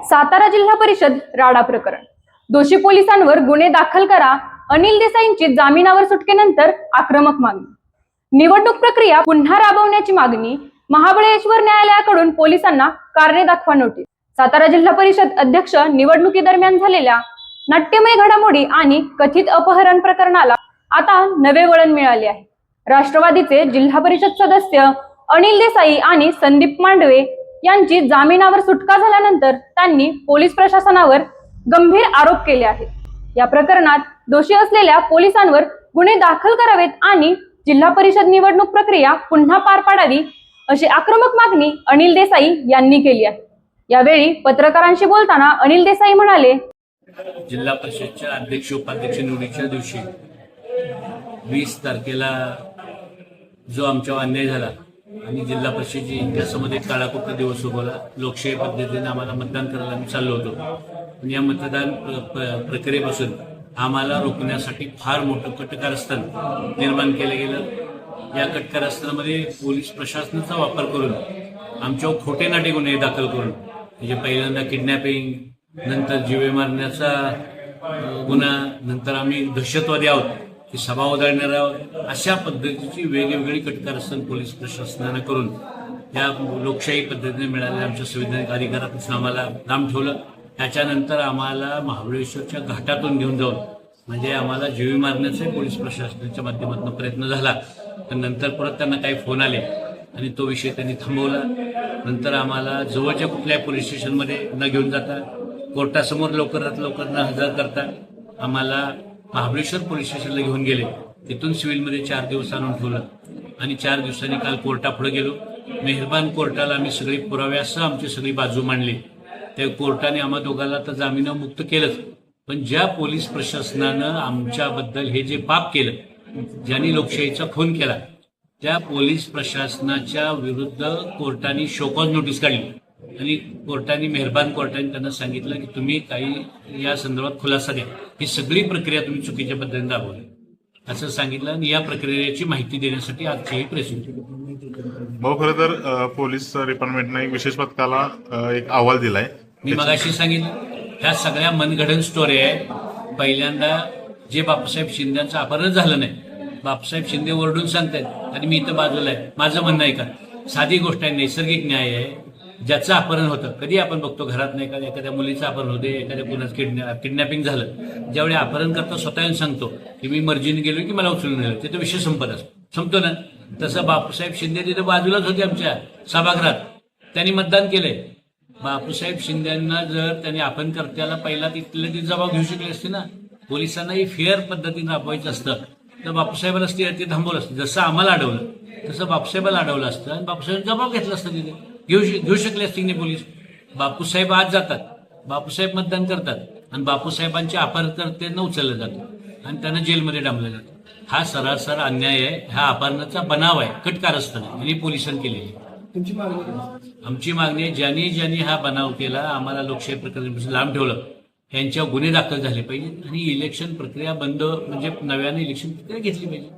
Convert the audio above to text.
सातारा जिल्हा परिषद राडा प्रकरण. दोषी पोलिसांवर गुन्हे दाखल करा. अनिल देसाईंची जामिनावर सुटकेनंतर आक्रमक मागणी. निवडणूक प्रक्रिया पुन्हा राबवण्याची मागणी. महाबळेश्वर न्यायालयाकडून पोलिसांना कारणे दाखवा नोटीस. सातारा जिल्हा परिषद अध्यक्ष निवडणुकीदरम्यान झालेल्या नाट्यमय घडामोडी आणि कथित अपहरण प्रकरणाला आता नवे वळण मिळाले आहे. राष्ट्रवादीचे जिल्हा परिषद सदस्य अनिल देसाई आणि संदीप मांडवे यांची जामिनावर सुटका झाल्यानंतर त्यांनी पोलीस प्रशासनावर गंभीर आरोप केले आहेत. या प्रकरणात दोषी असलेल्या पोलिसांवर गुन्हे दाखल करावेत आणि जिल्हा परिषद निवडणूक प्रक्रिया पुन्हा पार पाडावी अशी आक्रमक मागणी अनिल देसाई यांनी केली आहे. यावेळी पत्रकारांशी बोलताना अनिल देसाई म्हणाले, जिल्हा परिषदच्या अध्यक्ष उपाध्यक्ष निवडीच्या दिवशी 20 तारखेला जो आमच्यावर अन्याय झाला आणि जिल्हा परिषदेच्या इतिहासामध्ये काळाकुट्ट दिवस उगवला. लोकशाही पद्धतीने आम्हाला मतदान करायला आम्ही चाललो होतो. पण या मतदान प्रक्रियेपासून आम्हाला रोखण्यासाठी फार मोठं कटकारस्थान निर्माण केलं गेलं. या कटकारस्थानामध्ये पोलीस प्रशासनाचा वापर करून आमच्यावर खोटे नाटे गुन्हे दाखल करून, म्हणजे पहिल्यांदा किडनॅपिंग, नंतर जीवे मारण्याचा गुन्हा, नंतर आम्ही दहशतवादी आहोत की सभा उधळणार आहोत, अशा पद्धतीची वेगवेगळी कटकारस्थान पोलीस प्रशासनानं करून या लोकशाही पद्धतीने मिळालेल्या आमच्या संविधानिक अधिकारापासून आम्हाला लांब ठेवलं. त्याच्यानंतर आम्हाला महाबळेश्वरच्या घाटातून घेऊन जाऊन म्हणजे आम्हाला जीवे मारण्याचा पोलीस प्रशासनाच्या माध्यमातून प्रयत्न झाला. पण नंतर परत त्यांना काही फोन आले आणि तो विषय त्यांनी थांबवला. नंतर आम्हाला जवळच्या कुठल्याही पोलीस स्टेशनमध्ये न घेऊन जाता कोर्टासमोर लवकरात लवकर न हजर करता आम्हाला महाबळेश्वर पोलीस स्टेशनला घेऊन गेले. तिथून सिव्हिलमध्ये 4 दिवस आणून ठेवलं आणि 4 दिवसांनी काल कोर्टापुढे गेलो. मेहरबान कोर्टाला आम्ही सगळी पुराव्यासह आमची सगळी बाजू मांडली. त्या कोर्टाने आम्हा दोघांना तर जामिनामुक्त केलंच, पण ज्या पोलीस प्रशासनानं आमच्याबद्दल हे जे पाप केलं, ज्यांनी लोकशाहीचा खून केला, त्या पोलीस प्रशासनाच्या विरुद्ध कोर्टाने शोकॉज नोटीस काढली आणि मेहरबान कोर्टाने त्यांना सांगितलं की तुम्ही काही या संदर्भात खुलासा द्या. ही सगळी प्रक्रिया तुम्ही चुकीच्या पद्धतीने राबवली असं सांगितलं आणि या प्रक्रियेची माहिती देण्यासाठी आजची ही प्रेस होती. भाऊ, खरं तर पोलीस डिपार्टमेंटने एक विशेष पथकाला एक अहवाल दिलाय. मी मगाशी सांगितलं ह्या सगळ्या मनगढंत स्टोरी आहे. पहिल्यांदा जे बापूसाहेब शिंदेचं अपहरण झालं नाही, बापूसाहेब शिंदे ओरडून सांगतायत आणि मी इथं बाजूला आहे. माझं म्हणणं आहे का, साधी गोष्ट आहे, नैसर्गिक न्याय आहे. ज्याचं अपहरण होतं, कधी आपण बघतो घरात नाही का एखाद्या मुलीचं अपहरण होते, एखाद्या कुणाचं किडनॅपिंग झालं, ज्यावेळी अपहरण करता स्वतः येऊन सांगतो की मी मर्जीने गेलो की मला उचलून नेलं, तिथं विषय संपतो ना. तसं बापूसाहेब शिंदे तिथं बाजूलाच होते आमच्या सभागृहात, त्यांनी मतदान केलंय. बापूसाहेब शिंदेना जर त्यांनी अपहरणकर्त्याला पहिला तिथले ती जबाब घेऊ शकले असते ना, पोलिसांनाही फेअर पद्धतीने राबवायचं असतं तर बापूसाहेबांना ते थांबवलं असतं. जसं आम्हाला अडवलं तसं बापूसाहेबाला अडवलं असतं आणि बापूसाहेब जबाब घेतला असतं. तिथे घेऊ शकले असते की नाही पोलीस. बापूसाहेब आज जातात, बापूसाहेब मतदान करतात आणि बापूसाहेबांच्या अपहरणकर्त्यांना उचललं जातं आणि त्यांना जेलमध्ये डांबलं जातं. हा सरासर अन्याय आहे. हा अपहरणाचा बनाव आहे, कटकारस्थान आणि पोलिसांनी केलेली. आमची मागणी आहे, ज्यांनी हा बनाव केला, आम्हाला लोकशाही प्रक्रियेपासून लांब ठेवलं, यांच्यावर गुन्हे दाखल झाले पाहिजे आणि इलेक्शन प्रक्रिया बंद, म्हणजे नव्याने इलेक्शन प्रक्रिया घेतली पाहिजे.